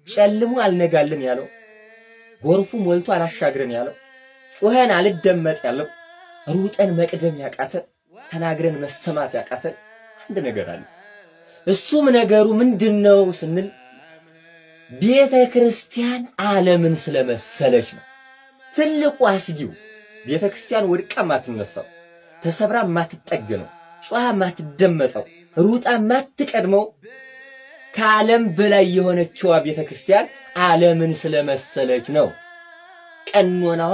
ጨልሞ አልነጋልን ያለው ጎርፉ ሞልቶ አላሻግረን ያለው ጮኸን አልደመጥ ያለው ሩጠን መቅደም ያቃተን ተናግረን መሰማት ያቃተን አንድ ነገር አለ። እሱም ነገሩ ምንድነው ስንል ቤተ ክርስቲያን ዓለምን ስለመሰለች ነው። ትልቁ አስጊው ቤተ ክርስቲያን ወድቃ ማትነሳው፣ ተሰብራ ማትጠገነው፣ ጮኻ ማትደመጠው፣ ሩጣ ማትቀድመው ከዓለም በላይ የሆነችዋ ቤተ ክርስቲያን ዓለምን ስለመሰለች ነው። ቀኖናዋ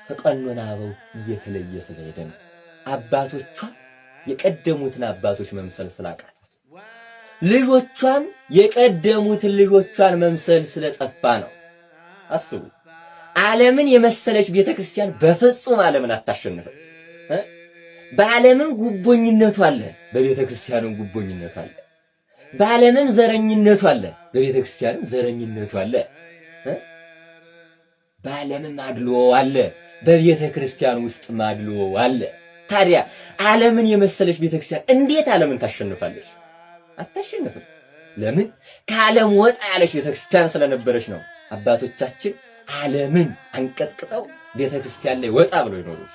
ከቀኖና አበው እየተለየ ስለሄደ ነው። አባቶቿ የቀደሙትን አባቶች መምሰል ስላቃታት፣ ልጆቿም የቀደሙትን ልጆቿን መምሰል ስለጠፋ ነው። አስቡ። ዓለምን የመሰለች ቤተ ክርስቲያን በፍጹም ዓለምን አታሸንፍም። በዓለምም ጉቦኝነቱ አለ፣ በቤተ ክርስቲያንም ጉቦኝነቱ አለ። በዓለምም ዘረኝነቱ አለ፣ በቤተ ክርስቲያንም ዘረኝነቱ አለ። በዓለምም አድልዎ አለ፣ በቤተ ክርስቲያን ውስጥ ማድልዎ አለ። ታዲያ ዓለምን የመሰለች ቤተ ክርስቲያን እንዴት ዓለምን ታሸንፋለች? አታሸንፍም። ለምን? ከዓለም ወጣ ያለች ቤተ ክርስቲያን ስለነበረች ነው። አባቶቻችን ዓለምን አንቀጥቅጠው ቤተ ክርስቲያን ላይ ወጣ ብለው ይኖሩት።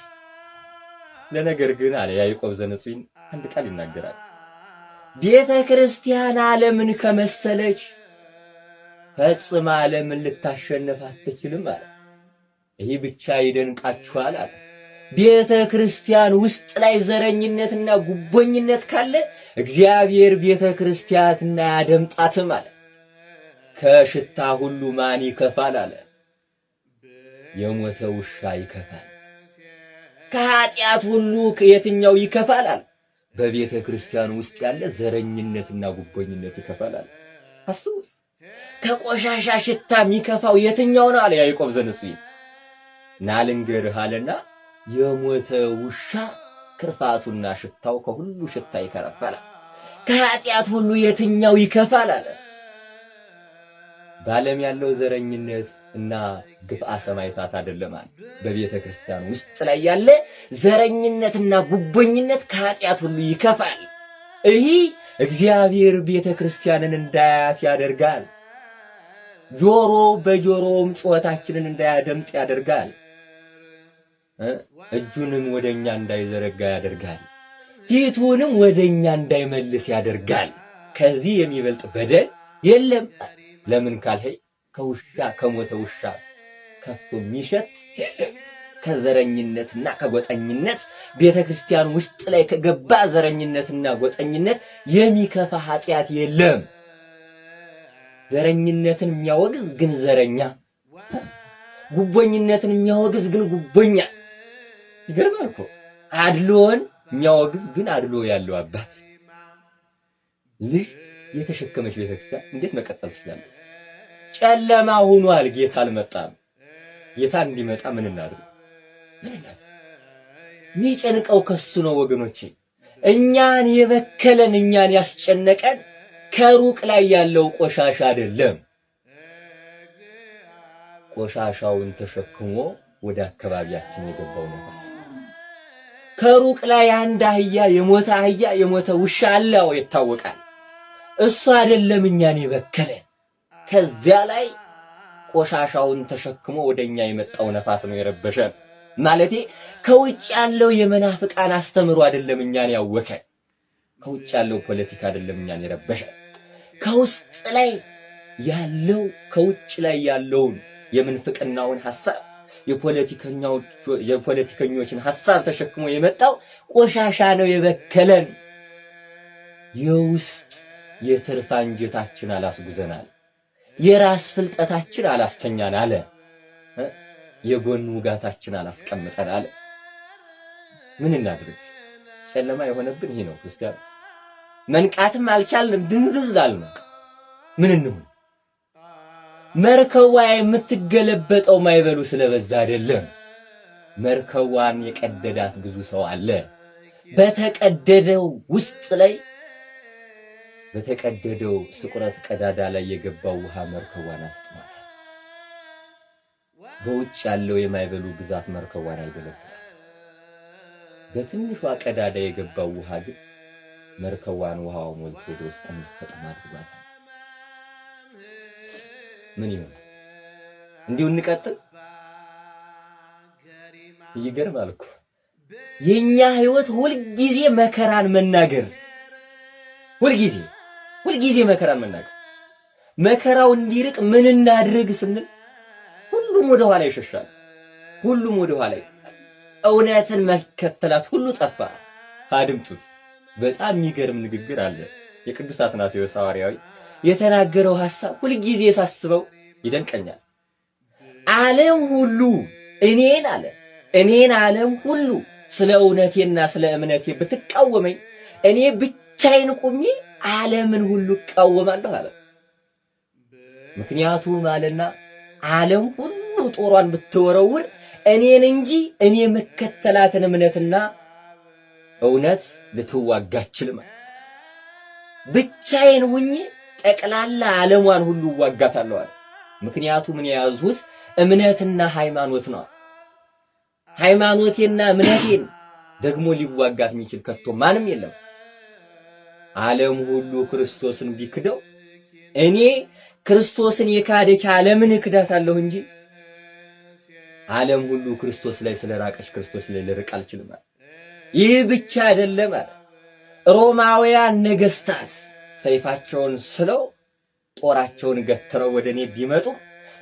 ለነገር ግን አለ ያዕቆብ ዘንጽዊን አንድ ቃል ይናገራል። ቤተ ክርስቲያን ዓለምን ከመሰለች ፈጽማ ዓለምን ልታሸንፍ አትችልም አለ። ይህ ብቻ ይደንቃችኋል አለ። ቤተ ክርስቲያን ውስጥ ላይ ዘረኝነትና ጉቦኝነት ካለ እግዚአብሔር ቤተ ክርስቲያንና ያደምጣትም አለ። ከሽታ ሁሉ ማን ይከፋል አለ? የሞተ ውሻ ይከፋል። ከኃጢአት ሁሉ የትኛው ይከፋል አለ? በቤተ ክርስቲያን ውስጥ ያለ ዘረኝነትና ጉቦኝነት ይከፋል አለ። አስቡት። ከቆሻሻ ሽታ የሚከፋው የትኛው ነው አለ ያዕቆብ ዘንጽዊን። ናልንገርህ አለና የሞተ ውሻ ክርፋቱና ሽታው ከሁሉ ሽታ ይከረፋል። ከኃጢአት ሁሉ የትኛው ይከፋል አለ? በዓለም ያለው ዘረኝነት እና ግፍአ ሰማዕታት አይደለም አለ። በቤተ ክርስቲያን ውስጥ ላይ ያለ ዘረኝነትና ጉቦኝነት ከኃጢአት ሁሉ ይከፋል። ይህ እግዚአብሔር ቤተ ክርስቲያንን እንዳያት ያደርጋል። ጆሮ በጆሮም ጩኸታችንን እንዳያደምጥ ያደርጋል። እጁንም ወደኛ እንዳይዘረጋ ያደርጋል። ፊቱንም ወደኛ እንዳይመልስ ያደርጋል። ከዚህ የሚበልጥ በደል የለም። ለምን ካልኸኝ ከውሻ ከሞተ ውሻ ከፍ የሚሸት ከዘረኝነትና ከጎጠኝነት ቤተ ክርስቲያን ውስጥ ላይ ከገባ ዘረኝነትና ጎጠኝነት የሚከፋ ኃጢአት የለም። ዘረኝነትን የሚያወግዝ ግን ዘረኛ፣ ጉቦኝነትን የሚያወግዝ ግን ጉቦኛ። ይገርማል እኮ። አድሎን የሚያወግዝ ግን አድሎ ያለው አባት ልጅ የተሸከመች ቤተክርስቲያን እንዴት መቀጠል ትችላለች? ጨለማ ሆኗል። ጌታ አልመጣም። ጌታ እንዲመጣ ምን እናድርግ? የሚጨንቀው ከሱ ነው ወገኖቼ። እኛን የበከለን እኛን ያስጨነቀን ከሩቅ ላይ ያለው ቆሻሻ አይደለም። ቆሻሻውን ተሸክሞ ወደ አካባቢያችን የገባው ነፋስ። ከሩቅ ላይ አንድ አህያ የሞተ ውሻ አለው ይታወቃል። እሱ አይደለም እኛን የበከለን። ከዚያ ላይ ቆሻሻውን ተሸክሞ ወደኛ የመጣው ነፋስ ነው የረበሸን። ማለቴ ከውጭ ያለው የመናፍቃን አስተምሮ አይደለም እኛን ያወከን። ከውጭ ያለው ፖለቲካ አይደለም እኛን የረበሸን። ከውስጥ ላይ ያለው ከውጭ ላይ ያለውን የምንፍቅናውን ሐሳብ የፖለቲከኞችን ሐሳብ ተሸክሞ የመጣው ቆሻሻ ነው የበከለን። የውስጥ የትርፍ አንጀታችን አላስጉዘናል። የራስ ፍልጠታችን አላስተኛን አለ። የጎን ውጋታችን አላስቀምጠን አለ። ምን እናድርግ? ጨለማ የሆነብን ይሄ ነው ክርስቲያን። መንቃትም አልቻልንም፣ ድንዝዝ አልን። ምን እንሁን? መርከቧ የምትገለበጠው ማይበሉ ስለበዛ አይደለም። መርከቧን የቀደዳት ብዙ ሰው አለ። በተቀደደው ውስጥ ላይ በተቀደደው ስቁረት ቀዳዳ ላይ የገባው ውሃ መርከቧን አስጥማታል። በውጭ ያለው የማይበሉ ብዛት መርከቧን አይገለብጣት። በትንሿ ቀዳዳ የገባው ውሃ ግን መርከቧን ውሃው ሞልቶ ወደ ውስጥ እንድትሰጥም አድርጓታል። ምን ይሆን? እንዲሁ እንቀጥል? ይገርማል እኮ የኛ ህይወት ሁልጊዜ መከራን መናገር፣ ሁልጊዜ መከራን መናገር። መከራው እንዲርቅ ምን እናድርግ ስንል ሁሉም ወደ ኋላ ይሸሻል። ሁሉም ወደ ኋላ እውነትን መከተላት ሁሉ ጠፋ። አድምጡት። በጣም የሚገርም ንግግር አለ። የቅዱስ አትናቴዎስ ሐዋርያዊ የተናገረው ሐሳብ ሁልጊዜ ሳስበው ይደንቀኛል። ዓለም ሁሉ እኔን ዓለም ሁሉ ስለ እውነቴና ስለ እምነቴ ብትቃወመኝ እኔ ብቻዬን ቆሜ ዓለምን ሁሉ እቃወማለሁ አለ። ምክንያቱም አለና ዓለም ሁሉ ጦሯን ብትወረውር እኔን እንጂ እኔ መከተላትን እምነትና እውነት ልትዋጋ አትችልም። ብቻዬን ሁኜ ጠቅላላ ዓለሟን ሁሉ እዋጋታለሁ አለ። ምክንያቱም እኔ የያዝሁት እምነትና ሃይማኖት ነው። ሃይማኖቴና እምነቴን ደግሞ ሊዋጋት የሚችል ከቶ ማንም የለም። ዓለም ሁሉ ክርስቶስን ቢክደው እኔ ክርስቶስን የካደች ዓለምን እክዳታለሁ እንጂ ዓለም ሁሉ ክርስቶስ ላይ ስለራቀች ክርስቶስ ላይ ልርቅ አልችልም። ይህ ብቻ አይደለም አለ። ሮማውያን ነገስታት ሰይፋቸውን ስለው ጦራቸውን ገትረው ወደ እኔ ቢመጡ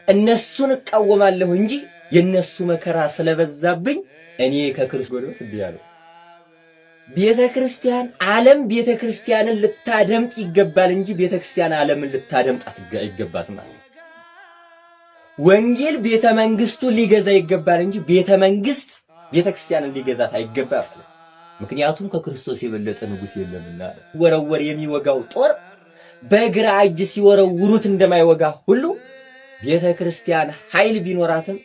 እነሱን እቃወማለሁ እንጂ የነሱ መከራ ስለበዛብኝ እኔ ከክርስቶስ ብያለሁ። ቤተክርስቲያን ዓለም ቤተክርስቲያንን ልታደምጥ ይገባል እንጂ ቤተክርስቲያን ዓለምን ልታደምጥ አይገባትም ማለት። ወንጌል ቤተ መንግስቱን ሊገዛ ይገባል እንጂ ቤተ መንግስት ቤተክርስቲያንን ሊገዛት አይገባም። ምክንያቱም ከክርስቶስ የበለጠ ንጉስ የለምና። ወረወር የሚወጋው ጦር በግራ እጅ ሲወረውሩት እንደማይወጋ ሁሉ ቤተክርስቲያን ኃይል ቢኖራትም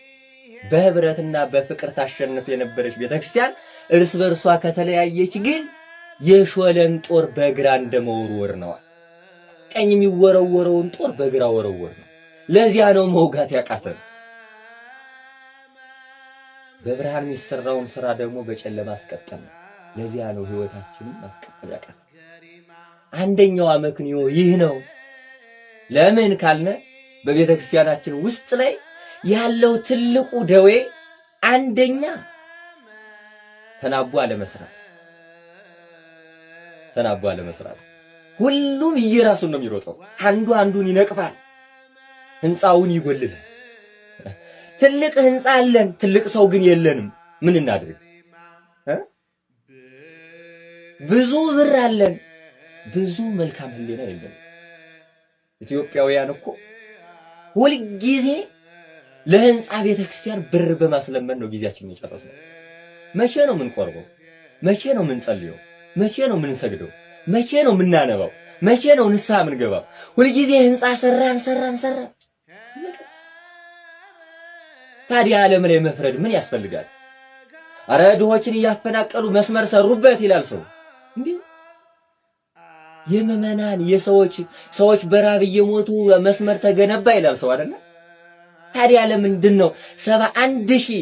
በህብረትና በፍቅር ታሸንፍ የነበረች ቤተክርስቲያን እርስ በርሷ ከተለያየች ግን የሾለን ጦር በግራ እንደመወርወር ነው። ቀኝ የሚወረወረውን ጦር በግራ ወረወር ነው። ለዚያ ነው መውጋት ያቃተን። በብርሃን የሚሰራውን ስራ ደግሞ በጨለማ አስቀጠል ነው። ለዚያ ነው ህይወታችንን ማስቀጠል ያቃተን። አንደኛው አመክንዮ ይህ ነው። ለምን ካልነ በቤተክርስቲያናችን ውስጥ ላይ ያለው ትልቁ ደዌ አንደኛ ተናቦ አለመስራት። ሁሉም እየራሱን ነው የሚሮጠው። አንዱ አንዱን ይነቅፋል፣ ህንፃውን ይጎልላል። ትልቅ ህንፃ አለን፣ ትልቅ ሰው ግን የለንም። ምን እናድርግ? ብዙ ብር አለን፣ ብዙ መልካም ህሊና የለንም። ኢትዮጵያውያን እኮ ሁልጊዜ ለህንፃ ቤተክርስቲያን ብር በማስለመን ነው ጊዜያችንን የጨረስነው። መቼ ነው የምንቆርበው? መቼ ነው የምንጸልየው? መቼ ነው የምንሰግደው? መቼ ነው የምናነባው? መቼ ነው ንስሐ የምንገባው? ሁልጊዜ ህንፃ ሰራን። ታዲያ ዓለም ላይ መፍረድ ምን ያስፈልጋል? አረ ድሆችን እያፈናቀሉ መስመር ሰሩበት ይላል ሰው። እንዴ የምዕመናን ሰዎች በራብ እየሞቱ መስመር ተገነባ ይላል ሰው አይደለ? ታዲያ ለምንድን ነው 71,000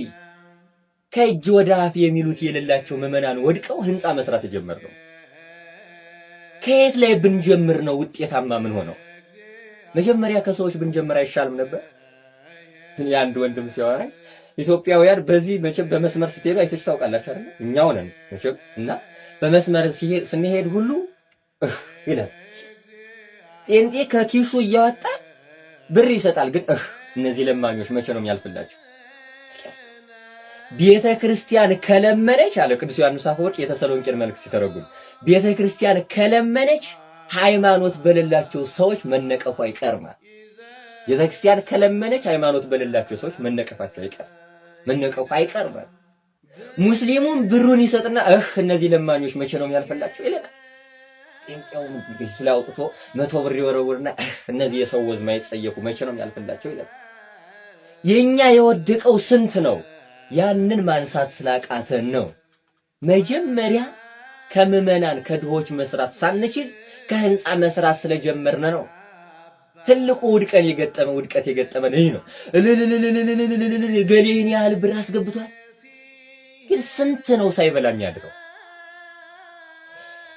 ከእጅ ወደ አፍ የሚሉት የሌላቸው ምዕመናን ወድቀው ህንፃ መስራት የጀመርነው? ከየት ላይ ብንጀምር ነው ውጤታማ ምን ሆነው? መጀመሪያ ከሰዎች ብንጀምር አይሻልም ነበር? የአንድ ወንድም ሲያወራኝ ኢትዮጵያውያን በዚህ መቼም በመስመር ስትሄዱ አይተች ታውቃላችሁ አይደል? እኛው ነን መቼም እና በመስመር ስንሄድ ሁሉ ይላል። ጴንጤ ከኪሱ እያወጣ ብር ይሰጣል፣ ግን እነዚህ ለማኞች መቼ ነው የሚያልፍላቸው? ቤተ ክርስቲያን ከለመነች አለ ቅዱስ ዮሐንስ አፈወርቅ የተሰሎንቄን መልእክት ሲተረጉም፣ ቤተ ክርስቲያን ከለመነች ሃይማኖት በሌላቸው ሰዎች መነቀፉ አይቀርም። ቤተ ክርስቲያን ከለመነች ሃይማኖት በሌላቸው ሰዎች መነቀፉ አይቀርም። ሙስሊሙም ብሩን ይሰጥና እነዚህ ለማኞች መቼ ነው የሚያልፍላቸው ይለናል። ጴንጤውም ቢሱ ላይ አውጥቶ 100 ብር ይወረውርና እነዚህ የሰው ወዝ ማይጸየፉ መቼ ነው የሚያልፍላቸው ይላል። የኛ የወደቀው ስንት ነው? ያንን ማንሳት ስላቃተን ነው። መጀመሪያ ከምዕመናን ከድሆች መስራት ሳንችል ከህንፃ መስራት ስለጀመርን ነው። ትልቁ ውድቀት የገጠመን ይህ ነው። ገሌን ያህል ብር አስገብቷል፣ ግን ስንት ነው ሳይበላ የሚያድረው?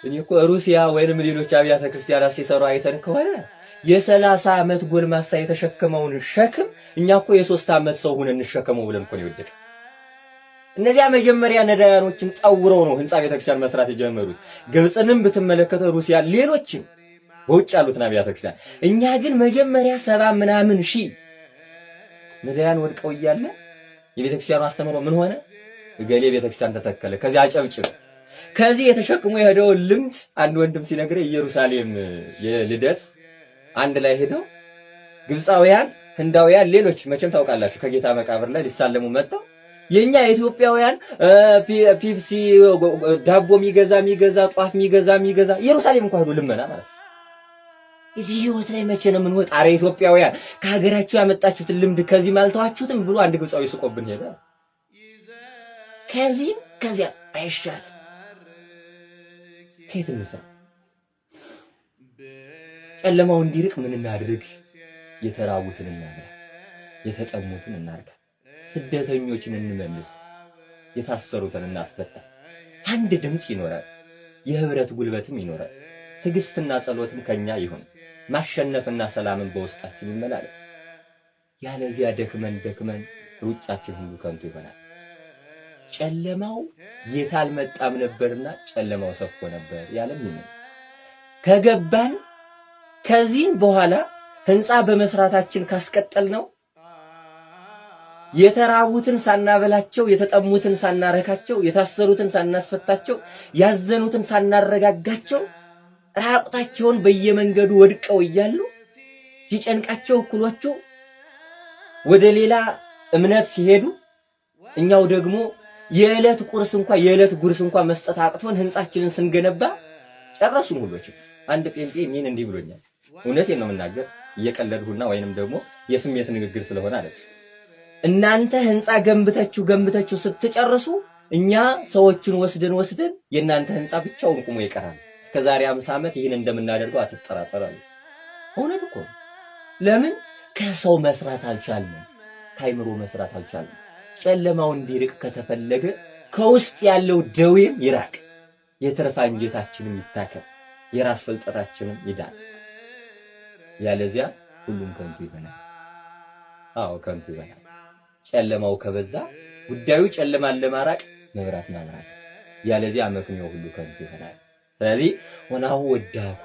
እኔ እኮ ሩሲያ ወይንም ሌሎች አብያተ ክርስቲያናት ሲሰሩ አይተን ከሆነ የ30 ዓመት ጎልማሳ የተሸከመውን ሸክም እኛ እኮ የ3 ዓመት ሰው ሆነን እንሸከመው ብለን እኮ ነው የወደቀ። እነዚያ መጀመሪያ ነዳያኖችን ጠውረው ነው ህንጻ ቤተክርስቲያን መስራት የጀመሩት። ግብጽንም ብትመለከተው ሩሲያ፣ ሌሎችም በውጭ ያሉት አብያተ ክርስቲያን። እኛ ግን መጀመሪያ 70 ምናምን ሺህ ነዳያን ወድቀው እያለ የቤተክርስቲያኑ አስተምሮ ምን ሆነ? እገሌ ቤተክርስቲያን ተተከለ። ከዚያ አጨብጭብ። ከዚህ የተሸክሞ የሄደው ልምድ አንድ ወንድም ሲነግረኝ ኢየሩሳሌም የልደት አንድ ላይ ሄደው ግብፃውያን፣ ህንዳውያን፣ ሌሎች መቼም ታውቃላችሁ ከጌታ መቃብር ላይ ሊሳለሙ መጥተው የኛ ኢትዮጵያውያን ፒፕሲ ዳቦ የሚገዛ ጧፍ የሚገዛ ኢየሩሳሌም እንኳን ሄዶ ልመና ማለት ነው። እዚህ ህይወት ላይ መቼ ነው የምንወጣ? ኧረ ኢትዮጵያውያን ከሀገራችሁ ያመጣችሁትን ልምድ ከዚህ ማልተዋችሁትም ብሎ አንድ ግብፃዊ ስቆብን ሄደ። ከዚያ አይሻል ከየት እንሰራ? ጨለማው እንዲርቅ ምን እናድርግ? የተራቡትን እናብላ፣ የተጠሙትን እናርዳ፣ ስደተኞችን እንመልስ፣ የታሰሩትን እናስፈታ። አንድ ድምፅ ይኖራል፣ የህብረት ጉልበትም ይኖራል። ትዕግስትና ጸሎትም ከኛ ይሁን። ማሸነፍና ሰላምን በውስጣችን ይመላለስ። ያለዚያ ደክመን ሩጫችን ሁሉ ከንቱ ይሆናል። ጨለማው ጌታ አልመጣም ነበርና ጨለማው ሰፍቶ ነበር ያለም ይሄ ከገባን ከዚህም በኋላ ህንጻ በመስራታችን ካስቀጠል ነው የተራቡትን ሳናበላቸው፣ የተጠሙትን ሳናረካቸው፣ የታሰሩትን ሳናስፈታቸው፣ ያዘኑትን ሳናረጋጋቸው፣ ራቁታቸውን በየመንገዱ ወድቀው እያሉ ሲጨንቃቸው እኩሎቹ ወደ ሌላ እምነት ሲሄዱ እኛው ደግሞ የዕለት ጉርስ እንኳን መስጠት አቅቶን ህንጻችንን ስንገነባ ጨረሱን ሁሎች። አንድ ጴንጤ ምን እንዲህ ብሎኛል። እውነቴን ነው የምናገር፣ እየቀለድሁና ወይንም ደግሞ የስሜት ንግግር ስለሆነ አይደል። እናንተ ህንጻ ገንብታችሁ ስትጨርሱ እኛ ሰዎችን ወስደን የእናንተ ህንጻ ብቻውን ቁሞ ይቀራል። እስከዛሬ 50 ዓመት ይህን እንደምናደርገው አትጠራጠራሉ። እውነት እኮ ለምን ከሰው መስራት አልቻልንም? ከአይምሮ መስራት አልቻልንም። ጨለማው እንዲርቅ ከተፈለገ ከውስጥ ያለው ደዌም ይራቅ፣ የትርፍ አንጀታችንም ይታከም፣ የራስ ፍልጠታችንም ይዳን። ያለዚያ ሁሉም ከንቱ ይሆናል። አዎ ከንቱ ይሆናል። ጨለማው ከበዛ ጉዳዩ ጨለማን ለማራቅ መብራት ማብራት፣ ያለዚያ መክንዮ ሁሉ ከንቱ ይሆናል። ስለዚህ ወናሁ ወዳኮ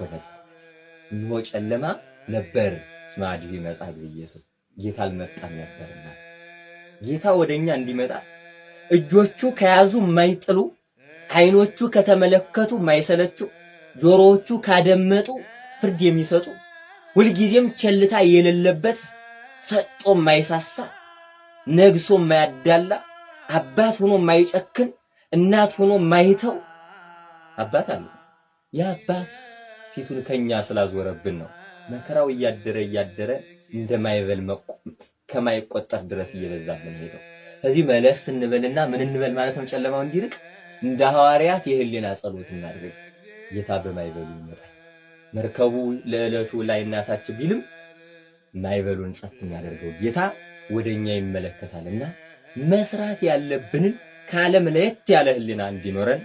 እንሆ ጨለማ ነበር ስማዲሁ መጽሐፍ ኢየሱስ ጌታ አልመጣም ነበርና ጌታ ወደኛ እንዲመጣ እጆቹ ከያዙ የማይጥሉ አይኖቹ ከተመለከቱ የማይሰለቹ ጆሮዎቹ ካደመጡ ፍርድ የሚሰጡ ሁልጊዜም ቸልታ የሌለበት ሰጥቶ የማይሳሳ ነግሶ የማያዳላ አባት ሆኖ የማይጨክን እናት ሆኖ የማይተው አባት አለ። ያ አባት ፊቱን ከኛ ስላዞረብን ነው መከራው እያደረ እንደማይበል ከማይቆጠር ድረስ እየበዛብን ሄደው። እዚህ መለስ እንበልና ምን እንበል ማለት ነው? ጨለማው እንዲርቅ እንደ ሐዋርያት የህሊና ጸሎት እናድርግ። ጌታ በማይበሉ ይመጣል። መርከቡ ለዕለቱ ላይ እናታች ቢልም ማይበሉን ጸጥ የሚያደርገው ጌታ ወደኛ ይመለከታልና መስራት ያለብንን ከዓለም ለየት ያለ ህሊና እንዲኖረን